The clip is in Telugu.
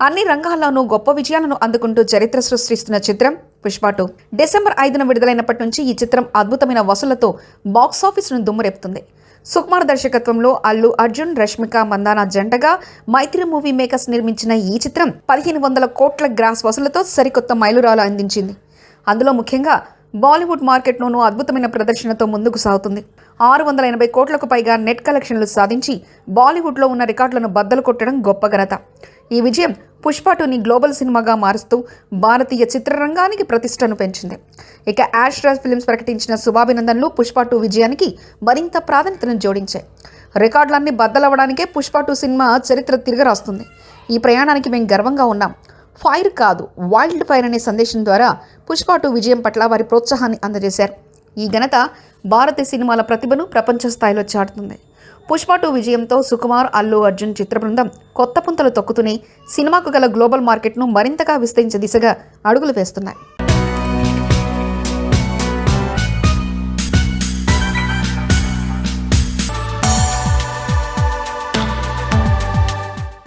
అన్ని రంగాల్లోనూ గొప్ప విజయాలను అందుకుంటూ చరిత్ర సృష్టిస్తున్న చిత్రం పుష్ప 2. డిసెంబర్ 5న విడుదలైనప్పటి నుంచి ఈ చిత్రం అద్భుతమైన వసూళ్లతో బాక్సాఫీస్ను దుమ్మురేపుతుంది. సుకుమార్ దర్శకత్వంలో అల్లు అర్జున్, రష్మిక మందాన జంటగా మైత్రి మూవీ మేకర్స్ నిర్మించిన ఈ చిత్రం 1500 కోట్ల గ్రాస్ వసూళ్లతో సరికొత్త మైలురాలు అందించింది. అందులో ముఖ్యంగా బాలీవుడ్ మార్కెట్లోనూ అద్భుతమైన ప్రదర్శనతో ముందుకు సాగుతుంది. 680 కోట్లకు పైగా నెట్ కలెక్షన్లు సాధించి బాలీవుడ్లో ఉన్న రికార్డులను బద్దలు కొట్టడం గొప్ప ఘనత. ఈ విజయం పుష్ప 2ని గ్లోబల్ సినిమాగా మారుస్తూ భారతీయ చిత్రరంగానికి ప్రతిష్టను పెంచింది. ఇక యాష్రాజ్ ఫిల్మ్స్ ప్రకటించిన శుభాభినందనలు పుష్ప 2 విజయానికి మరింత ప్రాధాన్యతను జోడించాయి. రికార్డులన్నీ బద్దలవ్వడానికే పుష్ప 2 సినిమా చరిత్ర తిరగరాస్తుంది. ఈ ప్రయాణానికి మేము గర్వంగా ఉన్నాం. ఫైర్ కాదు, వైల్డ్ ఫైర్ అనే సందేశం ద్వారా పుష్ప 2 విజయం పట్ల వారి ప్రోత్సాహాన్ని అందజేశారు. ఈ ఘనత భారతీయ సినిమాల ప్రతిభను ప్రపంచ స్థాయిలో చాటుతుంది. పుష్ప 2 విజయంతో సుకుమార్, అల్లు అర్జున్ చిత్ర బృందం కొత్త పుంతలు తొక్కుతూనే సినిమాకు గల గ్లోబల్ మార్కెట్ను మరింతగా విస్తరించే దిశగా అడుగులు వేస్తున్నాయి.